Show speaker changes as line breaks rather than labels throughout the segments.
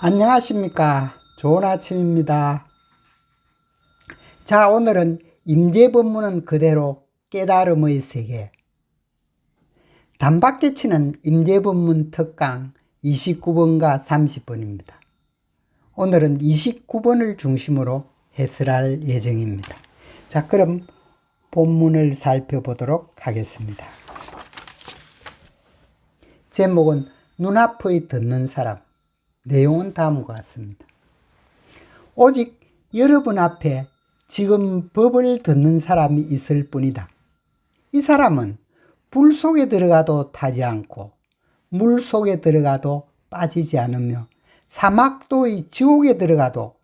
안녕하십니까. 좋은 아침입니다. 자, 오늘은 임재법문은 그대로 깨달음의 세계, 단박계치는 임재법문 특강 29번과 30번입니다. 오늘은 29번을 중심으로 해설할 예정입니다. 자, 그럼 본문을 살펴보도록 하겠습니다. 제목은 눈앞의 듣는 사람. 내용은 다음과 같습니다. 오직 여러분 앞에 지금 법을 듣는 사람이 있을 뿐이다. 이 사람은 불 속에 들어가도 타지 않고 물 속에 들어가도 빠지지 않으며 사막도의 지옥에 들어가도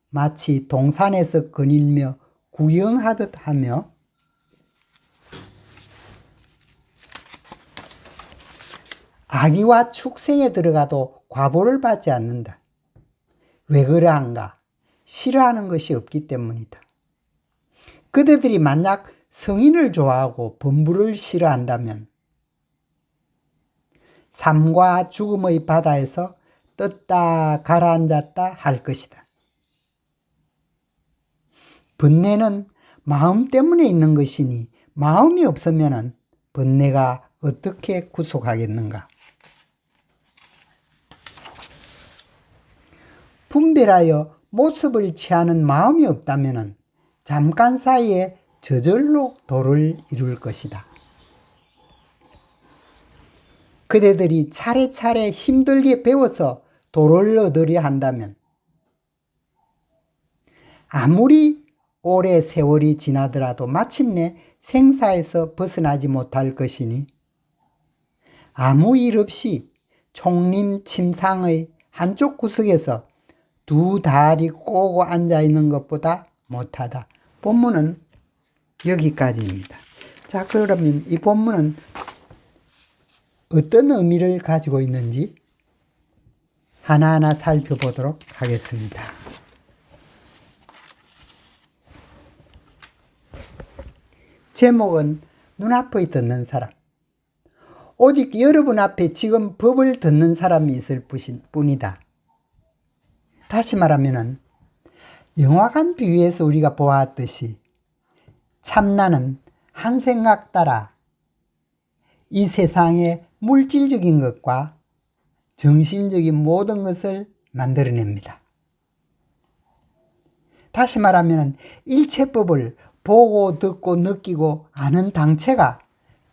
마치 동산에서 거닐며 구경하듯 하며 악의와 축생에 들어가도 과보를 받지 않는다. 왜 그러한가? 싫어하는 것이 없기 때문이다. 그대들이 만약 성인을 좋아하고 범부를 싫어한다면 삶과 죽음의 바다에서 떴다 가라앉았다 할 것이다. 번뇌는 마음 때문에 있는 것이니 마음이 없으면 번뇌가 어떻게 구속하겠는가? 분별하여 모습을 취하는 마음이 없다면 잠깐 사이에 저절로 도를 이룰 것이다. 그대들이 차례차례 힘들게 배워서 도를 얻으려 한다면 아무리 오래 세월이 지나더라도 마침내 생사에서 벗어나지 못할 것이니 아무 일 없이 총림 침상의 한쪽 구석에서 두 다리 꼬고 앉아있는 것보다 못하다. 본문은 여기까지입니다. 자, 그러면 이 본문은 어떤 의미를 가지고 있는지 하나하나 살펴보도록 하겠습니다. 제목은 눈앞의 듣는 사람. 오직 여러분 앞에 지금 법을 듣는 사람이 있을 뿐이다. 다시 말하면 영화관 비유에서 우리가 보았듯이 참나는 한 생각 따라 이 세상의 물질적인 것과 정신적인 모든 것을 만들어냅니다. 다시 말하면 일체법을 보고 듣고 느끼고 아는 당체가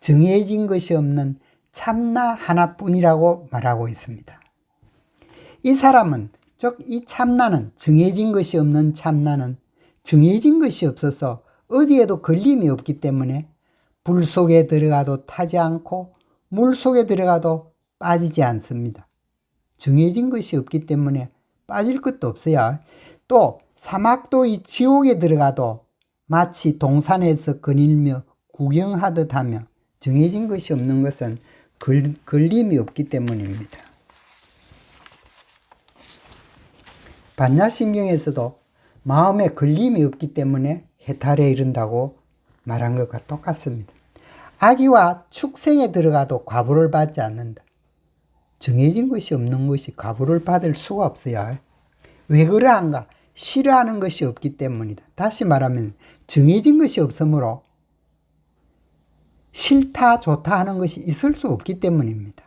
정해진 것이 없는 참나 하나뿐이라고 말하고 있습니다. 이 사람은 즉 이 참나는 정해진 것이 없는 참나는 정해진 것이 없어서 어디에도 걸림이 없기 때문에 불 속에 들어가도 타지 않고 물 속에 들어가도 빠지지 않습니다. 정해진 것이 없기 때문에 빠질 것도 없어요. 또 사막도의 지옥에 들어가도 마치 동산에서 거닐며 구경하듯 하며 정해진 것이 없는 것은 걸림이 없기 때문입니다. 반야심경에서도 마음에 걸림이 없기 때문에 해탈에 이른다고 말한 것과 똑같습니다. 악의와 축생에 들어가도 과보를 받지 않는다. 정해진 것이 없는 것이 과보를 받을 수가 없어요. 왜 그러한가? 싫어하는 것이 없기 때문이다. 다시 말하면 정해진 것이 없으므로 싫다 좋다 하는 것이 있을 수 없기 때문입니다.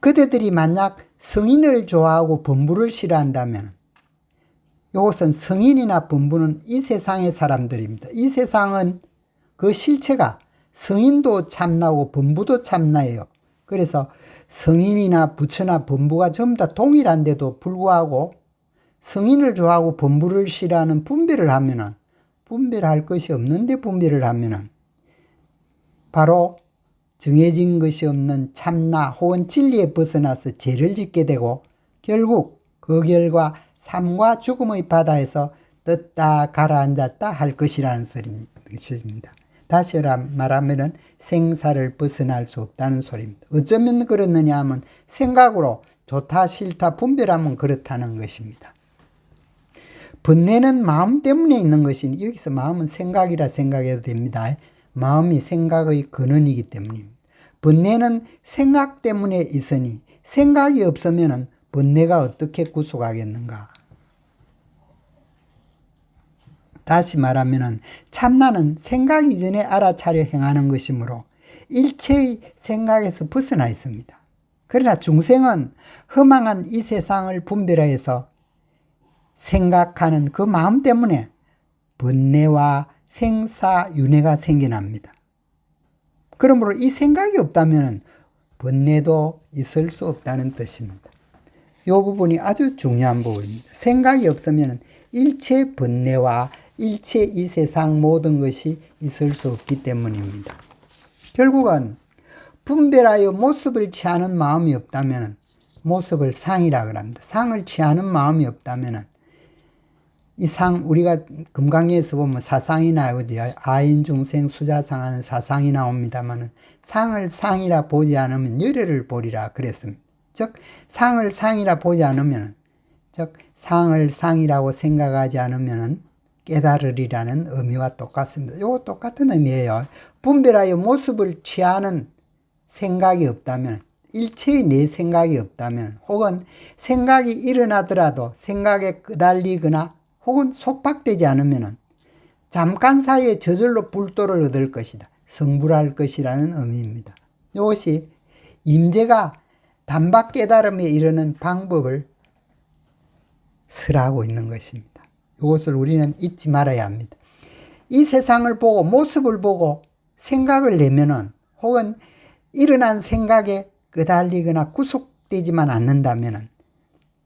그대들이 만약 성인을 좋아하고 범부를 싫어한다면 이것은 성인이나 범부는 이 세상의 사람들입니다. 이 세상은 그 실체가 성인도 참나고 범부도 참나예요. 그래서 성인이나 부처나 범부가 전부 다 동일한데도 불구하고 성인을 좋아하고 범부를 싫어하는 분별을 하면은 분별할 것이 없는데 분별을 하면은 바로 정해진 것이 없는 참나 혹은 진리에 벗어나서 죄를 짓게 되고 결국 그 결과 삶과 죽음의 바다에서 떴다 가라앉았다 할 것이라는 소리입니다. 다시 말하면 생사를 벗어날 수 없다는 소리입니다. 어쩌면 그렇느냐 하면 생각으로 좋다 싫다 분별하면 그렇다는 것입니다. 번뇌는 마음 때문에 있는 것이니 여기서 마음은 생각이라 생각해도 됩니다. 마음이 생각의 근원이기 때문입니다. 번뇌는 생각 때문에 있으니 생각이 없으면 번뇌가 어떻게 구속하겠는가? 다시 말하면 참나는 생각 이전에 알아차려 행하는 것이므로 일체의 생각에서 벗어나 있습니다. 그러나 중생은 허망한 이 세상을 분별하여서 생각하는 그 마음 때문에 번뇌와 생사윤회가 생겨납니다. 그러므로 이 생각이 없다면 번뇌도 있을 수 없다는 뜻입니다. 이 부분이 아주 중요한 부분입니다. 생각이 없으면 일체 번뇌와 일체 이 세상 모든 것이 있을 수 없기 때문입니다. 결국은 분별하여 모습을 취하는 마음이 없다면 모습을 상이라 그럽니다. 상을 취하는 마음이 없다면 이 상, 우리가 금강에서 보면 사상이 나오지, 아인중생 수자상 하는 사상이 나옵니다만 상을 상이라 보지 않으면 열애를 보리라 그랬습니다. 즉 상을 상이라 보지 않으면, 즉 상을 상이라고 생각하지 않으면 깨달으리라는 의미와 똑같습니다. 이거 똑같은 의미예요. 분별하여 모습을 취하는 생각이 없다면, 일체의 내 생각이 없다면, 혹은 생각이 일어나더라도 생각에 끄달리거나 혹은 속박되지 않으면 잠깐 사이에 저절로 불도를 얻을 것이다. 성불할 것이라는 의미입니다. 이것이 임재가 단박 깨달음에 이르는 방법을 설하고 있는 것입니다. 이것을 우리는 잊지 말아야 합니다. 이 세상을 보고 모습을 보고 생각을 내면은, 혹은 일어난 생각에 끄달리거나 구속되지만 않는다면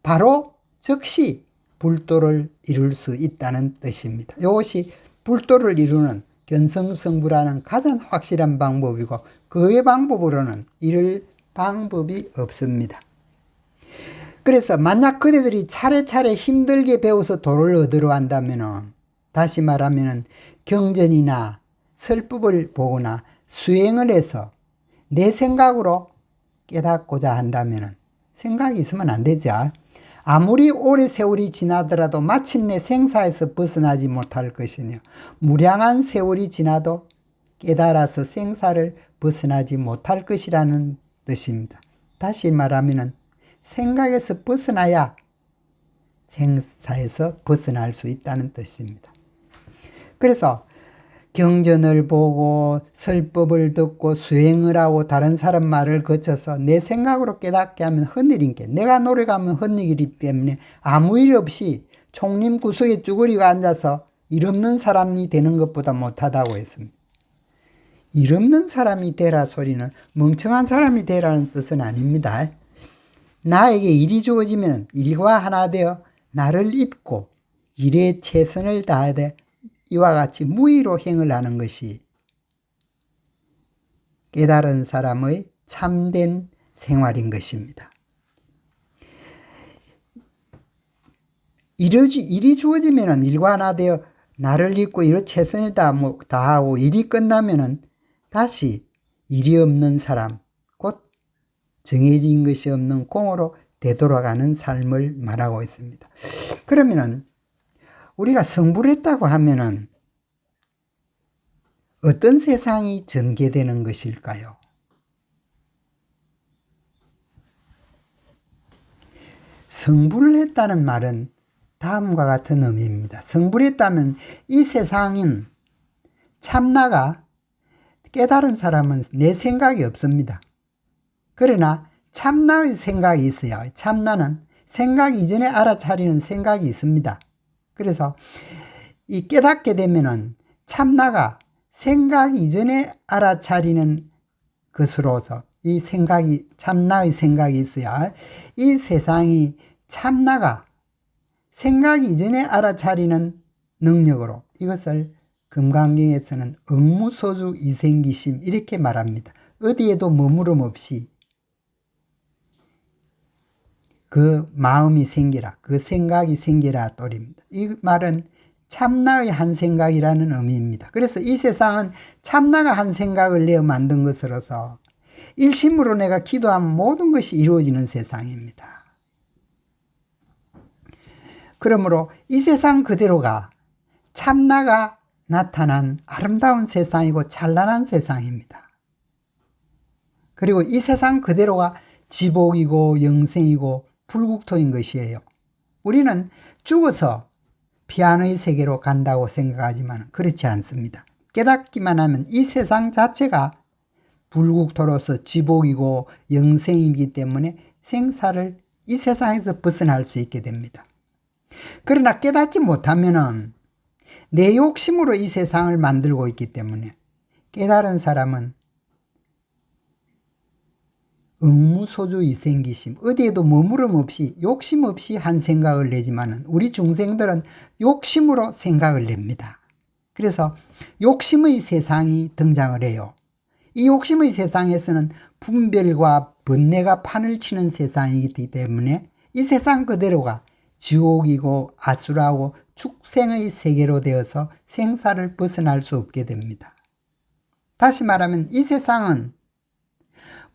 바로 즉시 불도를 이룰 수 있다는 뜻입니다. 이것이 불도를 이루는 견성성불하는 가장 확실한 방법이고 그 외의 방법으로는 이룰 방법이 없습니다. 그래서 만약 그대들이 차례차례 힘들게 배워서 도를 얻으러 한다면, 다시 말하면 경전이나 설법을 보거나 수행을 해서 내 생각으로 깨닫고자 한다면 생각이 있으면 안 되죠. 아무리 오래 세월이 지나더라도 마침내 생사에서 벗어나지 못할 것이며 무량한 세월이 지나도 깨달아서 생사를 벗어나지 못할 것이라는 뜻입니다. 다시 말하면 생각에서 벗어나야 생사에서 벗어날 수 있다는 뜻입니다. 그래서 경전을 보고 설법을 듣고 수행을 하고 다른 사람 말을 거쳐서 내 생각으로 깨닫게 하면 헛일인 게, 내가 노력하면 헛일이기 때문에 아무 일 없이 총림 구석에 쭈그리고 앉아서 일 없는 사람이 되는 것보다 못하다고 했습니다. 일 없는 사람이 되라 소리는 멍청한 사람이 되라는 뜻은 아닙니다. 나에게 일이 주어지면 일과 하나 되어 나를 잊고 일에 최선을 다해야 돼. 이와 같이 무의로 행을 하는 것이 깨달은 사람의 참된 생활인 것입니다. 일이 주어지면 일과 하나 되어 나를 잊고 일에 최선을 다하고 일이 끝나면 다시 일이 없는 사람, 곧 정해진 것이 없는 공으로 되돌아가는 삶을 말하고 있습니다. 그러면은 우리가 성불했다고 하면은 어떤 세상이 전개되는 것일까요? 성불을 했다는 말은 다음과 같은 의미입니다. 성불했다면 이 세상인 참나가, 깨달은 사람은 내 생각이 없습니다. 그러나 참나의 생각이 있어요. 참나는 생각 이전에 알아차리는 생각이 있습니다. 그래서 이 깨닫게 되면은 참나가 생각 이전에 알아차리는 것으로서 이 생각이, 참나의 생각이 있어야 이 세상이 참나가 생각 이전에 알아차리는 능력으로, 이것을 금강경에서는 응무소주 이생기심 이렇게 말합니다. 어디에도 머무름 없이 그 마음이 생기라, 그 생각이 생기라 또립니다. 이 말은 참나의 한 생각이라는 의미입니다. 그래서 이 세상은 참나가 한 생각을 내어 만든 것으로서 일심으로 내가 기도하면 모든 것이 이루어지는 세상입니다. 그러므로 이 세상 그대로가 참나가 나타난 아름다운 세상이고 찬란한 세상입니다. 그리고 이 세상 그대로가 지복이고 영생이고 불국토인 것이에요. 우리는 죽어서 피안의 세계로 간다고 생각하지만 그렇지 않습니다. 깨닫기만 하면 이 세상 자체가 불국토로서 지복이고 영생이기 때문에 생사를 이 세상에서 벗어날 수 있게 됩니다. 그러나 깨닫지 못하면 내 욕심으로 이 세상을 만들고 있기 때문에 깨달은 사람은 응무소주 이생기심, 어디에도 머무름 없이 욕심 없이 한 생각을 내지만 우리 중생들은 욕심으로 생각을 냅니다. 그래서 욕심의 세상이 등장을 해요. 이 욕심의 세상에서는 분별과 번뇌가 판을 치는 세상이기 때문에 이 세상 그대로가 지옥이고 아수라고 축생의 세계로 되어서 생사를 벗어날 수 없게 됩니다. 다시 말하면 이 세상은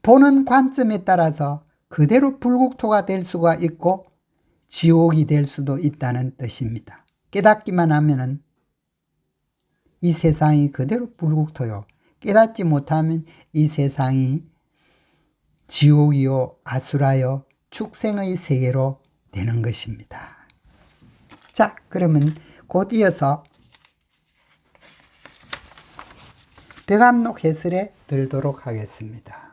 보는 관점에 따라서 그대로 불국토가 될 수가 있고 지옥이 될 수도 있다는 뜻입니다. 깨닫기만 하면은 이 세상이 그대로 불국토요. 깨닫지 못하면 이 세상이 지옥이요 아수라요 축생의 세계로 되는 것입니다. 자, 그러면 곧 이어서 벽암록 해설에 들도록 하겠습니다.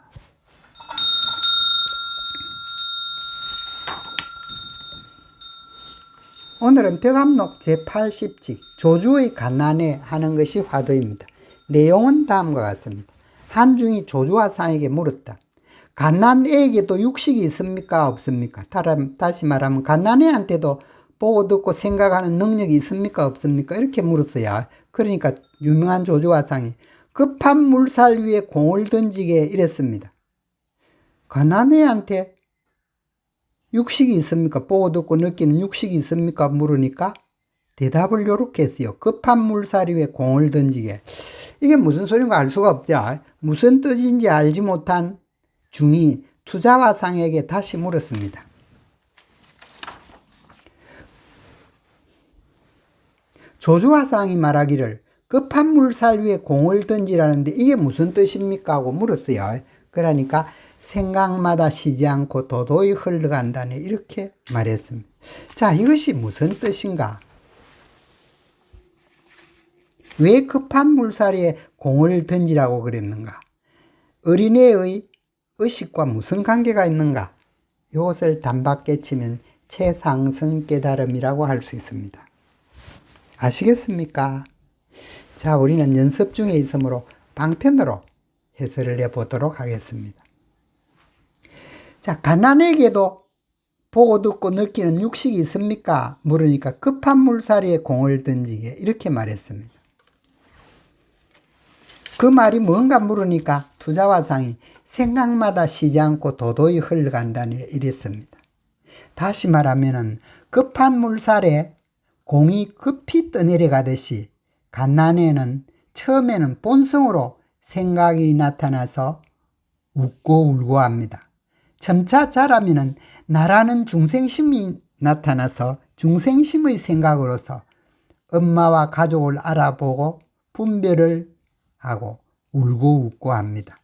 오늘은 벽암록 제80집 조주의 갓난에 하는 것이 화두입니다. 내용은 다음과 같습니다. 한중이 조주화상에게 물었다. 갓난애에게도 육식이 있습니까? 없습니까? 다시 말하면 갓난애한테도 보고 듣고 생각하는 능력이 있습니까? 없습니까? 이렇게 물었어요. 그러니까 유명한 조주화상이 급한 물살 위에 공을 던지게 이랬습니다. 갓난애한테 육식이 있습니까? 보고 듣고 느끼는 육식이 있습니까? 물으니까 대답을 이렇게 했어요. 급한 물살 위에 공을 던지게. 이게 무슨 소리인가 알 수가 없죠. 무슨 뜻인지 알지 못한 중이 투자화상에게 다시 물었습니다. 조주화상이 말하기를 급한 물살 위에 공을 던지라는데 이게 무슨 뜻입니까? 하고 물었어요. 그러니까 생각마다 쉬지 않고 도도히 흘러간다네 이렇게 말했습니다. 자, 이것이 무슨 뜻인가? 왜 급한 물살에 공을 던지라고 그랬는가? 어린애의 의식과 무슨 관계가 있는가? 이것을 단박에 치면 최상승 깨달음이라고 할 수 있습니다. 아시겠습니까? 자, 우리는 연습 중에 있으므로 방편으로 해설을 해보도록 하겠습니다. 자, 가난에게도 보고 듣고 느끼는 육식이 있습니까? 물으니까 급한 물살에 공을 던지게 이렇게 말했습니다. 그 말이 뭔가 물으니까 투자화상이 생각마다 쉬지 않고 도도히 흘러간다네 이랬습니다. 다시 말하면은 급한 물살에 공이 급히 떠내려가듯이 갓난에는 처음에는 본성으로 생각이 나타나서 웃고 울고 합니다. 점차 자라면은 나라는 중생심이 나타나서 중생심의 생각으로서 엄마와 가족을 알아보고 분별을 하고 울고 웃고 합니다.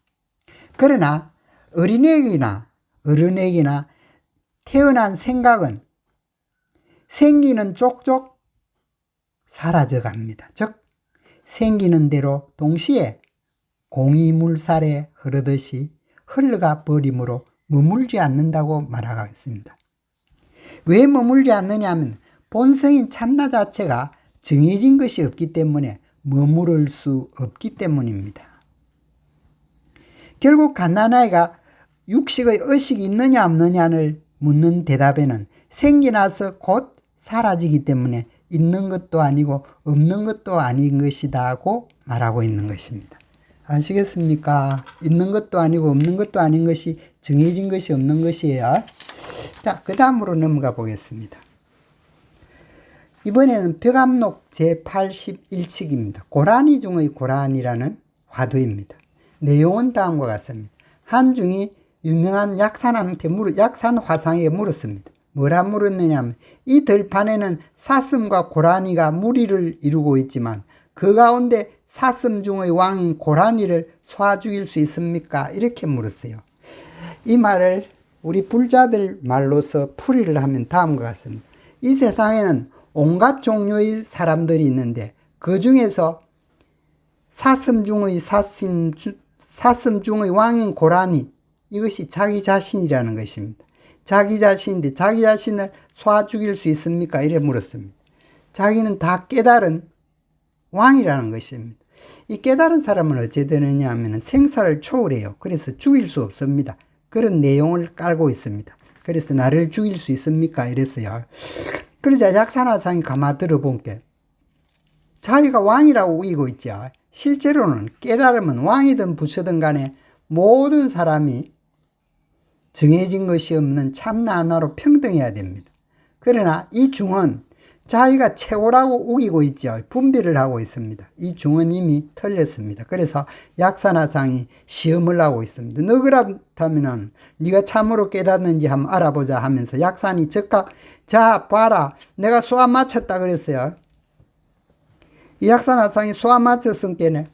그러나 어린애기나 어른애기나 태어난 생각은 생기는 쪽쪽 사라져 갑니다. 즉 생기는 대로 동시에 공이 물살에 흐르듯이 흘러가 버림으로 머물지 않는다고 말하고 있습니다. 왜 머물지 않느냐 하면 본성인 참나 자체가 정해진 것이 없기 때문에 머무를 수 없기 때문입니다. 결국 갓난아이가 육식의 의식이 있느냐 없느냐를 묻는 대답에는 생기나서 곧 사라지기 때문에 있는 것도 아니고 없는 것도 아닌 것이다 하고 말하고 있는 것입니다. 아시겠습니까? 있는 것도 아니고 없는 것도 아닌 것이 정해진 것이 없는 것이에요. 자, 그 다음으로 넘어가 보겠습니다. 이번에는 벽암록 제81칙입니다. 고라니 중의 고라니라는 화두입니다. 내용은 다음과 같습니다. 한중이 유명한 약산 화상에게 물었습니다. 뭐라 물었느냐 하면 이 들판에는 사슴과 고라니가 무리를 이루고 있지만 그 가운데 사슴 중의 왕인 고라니를 쏴 죽일 수 있습니까? 이렇게 물었어요. 이 말을 우리 불자들 말로서 풀이를 하면 다음과 같습니다. 이 세상에는 온갖 종류의 사람들이 있는데 그 중에서 사슴 중의 왕인 고라니, 이것이 자기 자신이라는 것입니다. 자기 자신인데 자기 자신을 쏴 죽일 수 있습니까? 이래 물었습니다. 자기는 다 깨달은 왕이라는 것입니다. 이 깨달은 사람은 어찌 되느냐 하면 생사를 초월해요. 그래서 죽일 수 없습니다. 그런 내용을 깔고 있습니다. 그래서 나를 죽일 수 있습니까? 이랬어요. 그러자 약산화상이 가만 들어본게 자기가 왕이라고 우기고 있죠. 실제로는 깨달으면 왕이든 부처든 간에 모든 사람이 정해진 것이 없는 참나 하나로 평등해야 됩니다. 그러나 이 중은 자기가 최고라고 우기고 있죠. 분별을 하고 있습니다. 이 중은 이미 틀렸습니다. 그래서 약산화상이 시험을 하고 있습니다. 너 그렇다면 네가 참으로 깨닫는지 한번 알아보자 하면서 약산이 즉각 자 봐라 내가 쏘아 맞췄다 그랬어요. 이 약산화상이 쏘아 맞췄으니까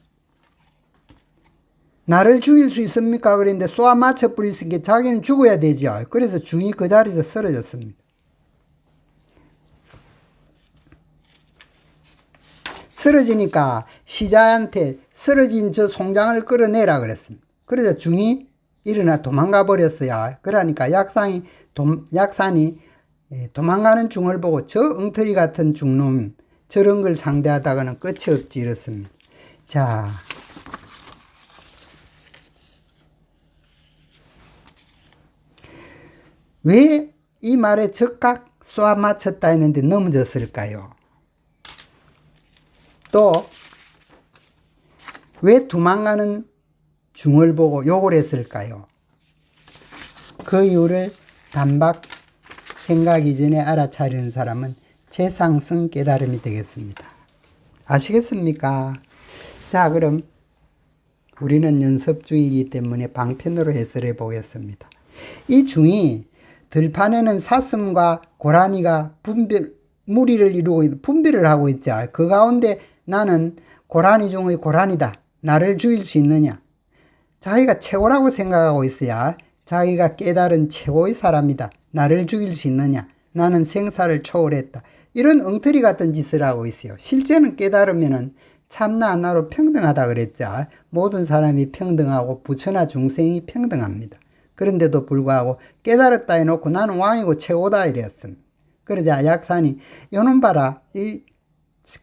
나를 죽일 수 있습니까? 그랬는데 쏘아 맞춰버렸으니까 자기는 죽어야 되죠. 그래서 중이 그 자리에서 쓰러졌습니다. 쓰러지니까 시자한테 쓰러진 저 송장을 끌어내라 그랬습니다. 그래서 중이 일어나 도망가 버렸어요. 그러니까 약산이 도망가는 중을 보고 저 엉터리 같은 중놈 저런 걸 상대하다가는 끝이 없지 이렇습니다. 자, 왜 이 말에 즉각 쏘아 맞췄다 했는데 넘어졌을까요? 또 왜 도망가는 중을 보고 욕을 했을까요? 그 이유를 단박 생각 이전에 알아차리는 사람은 최상승 깨달음이 되겠습니다. 아시겠습니까? 자, 그럼 우리는 연습 중이기 때문에 방편으로 해설해 보겠습니다. 이 중이 들판에는 사슴과 고라니가 무리를 이루고 분별을 하고 있죠. 그 가운데 나는 고라니 중의 고라니다. 나를 죽일 수 있느냐? 자기가 최고라고 생각하고 있어야 자기가 깨달은 최고의 사람이다. 나를 죽일 수 있느냐? 나는 생사를 초월했다. 이런 엉터리 같은 짓을 하고 있어요. 실제는 깨달으면은 참나 하나로 평등하다 그랬죠. 모든 사람이 평등하고 부처나 중생이 평등합니다. 그런데도 불구하고 깨달았다 해놓고 나는 왕이고 최고다 이랬습니다. 그러자 약산이 요놈 봐라. 이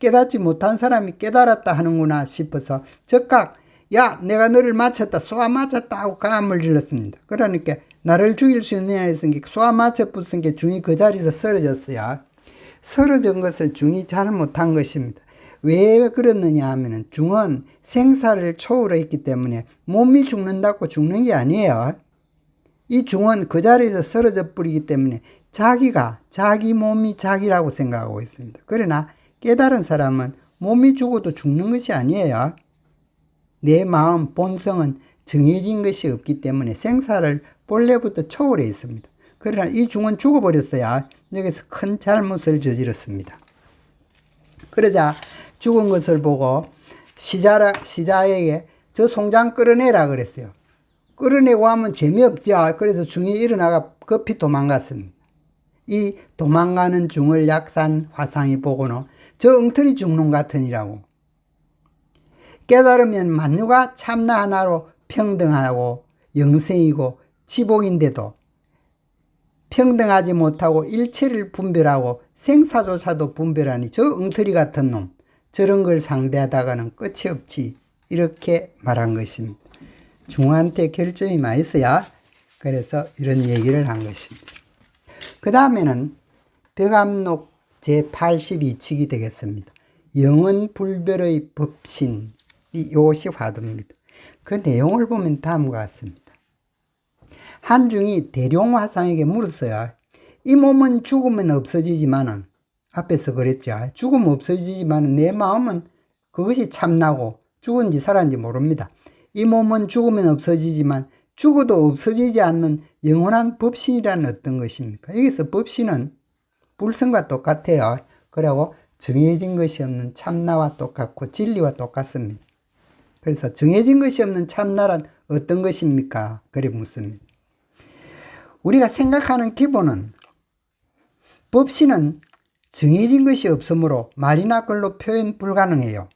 깨닫지 못한 사람이 깨달았다 하는구나 싶어서 즉각 야 내가 너를 맞췄다 쏘아 맞췄다 하고 감을 질렀습니다. 그러니까 나를 죽일 수 있느냐 했으니까 쏘아 맞춰 붙은 게 중이 그 자리에서 쓰러졌어요. 쓰러진 것은 중이 잘못한 것입니다. 왜 그랬느냐 하면은 중은 생사를 초월했기 때문에 몸이 죽는다고 죽는 게 아니에요. 이 중은 그 자리에서 쓰러져 버리기 때문에 자기 몸이 자기라고 생각하고 있습니다. 그러나 깨달은 사람은 몸이 죽어도 죽는 것이 아니에요. 내 마음 본성은 정해진 것이 없기 때문에 생사를 본래부터 초월해 있습니다. 그러나 이 중은 죽어버렸어요. 여기서 큰 잘못을 저질렀습니다. 그러자 죽은 것을 보고 시자에게 저 송장 끌어내라 그랬어요. 끌어내고 하면 재미없죠. 그래서 중이 일어나가 급히 도망갔습니다. 이 도망가는 중을 약산 화상이 보고는 저 엉터리 중놈 같으니라고. 깨달으면 만유가 참나 하나로 평등하고 영생이고 지복인데도 평등하지 못하고 일체를 분별하고 생사조차도 분별하니 저 엉터리 같은 놈 저런 걸 상대하다가는 끝이 없지 이렇게 말한 것입니다. 중한테 결점이 많이 있어야 그래서 이런 얘기를 한 것입니다. 그 다음에는 벽암록 제82칙이 되겠습니다. 영은 불별의 법신 이것이 화두입니다. 그 내용을 보면 다음과 같습니다. 한중이 대룡화상에게 물었어요. 이 몸은 죽으면 없어지지만은 앞에서 그랬죠. 죽으면 없어지지만 내 마음은 그것이 참나고 죽은지 살았는지 모릅니다. 이 몸은 죽으면 없어지지만 죽어도 없어지지 않는 영원한 법신이란 어떤 것입니까? 여기서 법신은 불성과 똑같아요. 그리고 정해진 것이 없는 참나와 똑같고 진리와 똑같습니다. 그래서 정해진 것이 없는 참나란 어떤 것입니까? 그래 묻습니다. 우리가 생각하는 기본은 법신은 정해진 것이 없으므로 말이나 글로 표현 불가능해요.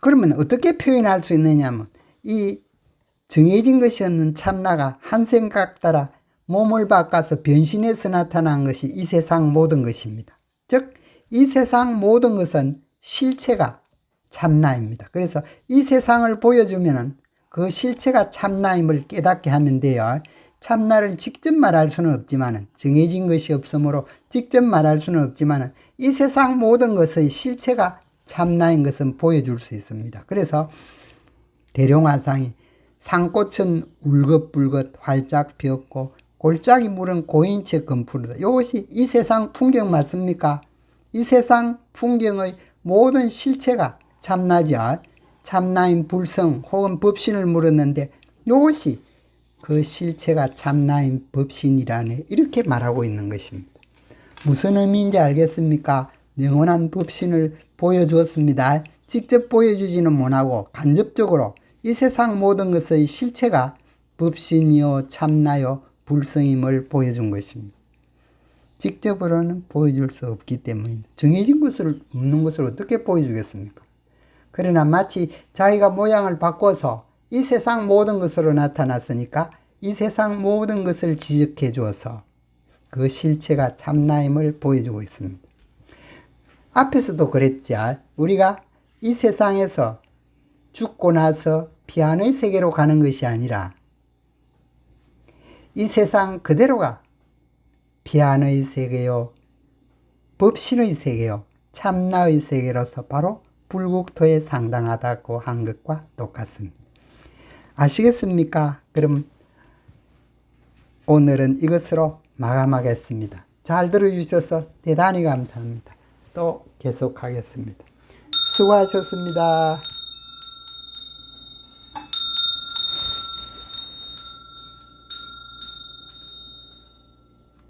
그러면 어떻게 표현할 수 있느냐면 이 정해진 것이 없는 참나가 한 생각 따라 몸을 바꿔서 변신해서 나타난 것이 이 세상 모든 것입니다. 즉, 이 세상 모든 것은 실체가 참나입니다. 그래서 이 세상을 보여주면은 그 실체가 참나임을 깨닫게 하면 돼요. 참나를 직접 말할 수는 없지만은, 정해진 것이 없으므로 직접 말할 수는 없지만은 이 세상 모든 것의 실체가 참나인 것은 보여줄 수 있습니다. 그래서 대룡화상이 산꽃은 울긋불긋 활짝 피었고 골짜기 물은 고인 채 검푸르다. 이것이 이 세상 풍경 맞습니까? 이 세상 풍경의 모든 실체가 참나죠. 참나인 불성 혹은 법신을 물었는데 이것이 그 실체가 참나인 법신이라네, 이렇게 말하고 있는 것입니다. 무슨 의미인지 알겠습니까? 영원한 법신을 보여주었습니다. 직접 보여주지는 못하고 간접적으로 이 세상 모든 것의 실체가 법신이요 참나요 불성임을 보여준 것입니다. 직접으로는 보여줄 수 없기 때문입니다. 정해진 것을 없는 것을 어떻게 보여주겠습니까? 그러나 마치 자기가 모양을 바꿔서 이 세상 모든 것으로 나타났으니까 이 세상 모든 것을 지적해 주어서 그 실체가 참나임을 보여주고 있습니다. 앞에서도 그랬죠. 우리가 이 세상에서 죽고 나서 피안의 세계로 가는 것이 아니라 이 세상 그대로가 피안의 세계요, 법신의 세계요, 참나의 세계로서 바로 불국토에 상당하다고 한 것과 똑같습니다. 아시겠습니까? 그럼 오늘은 이것으로 마감하겠습니다. 잘 들어주셔서 대단히 감사합니다. 또 계속하겠습니다. 수고하셨습니다.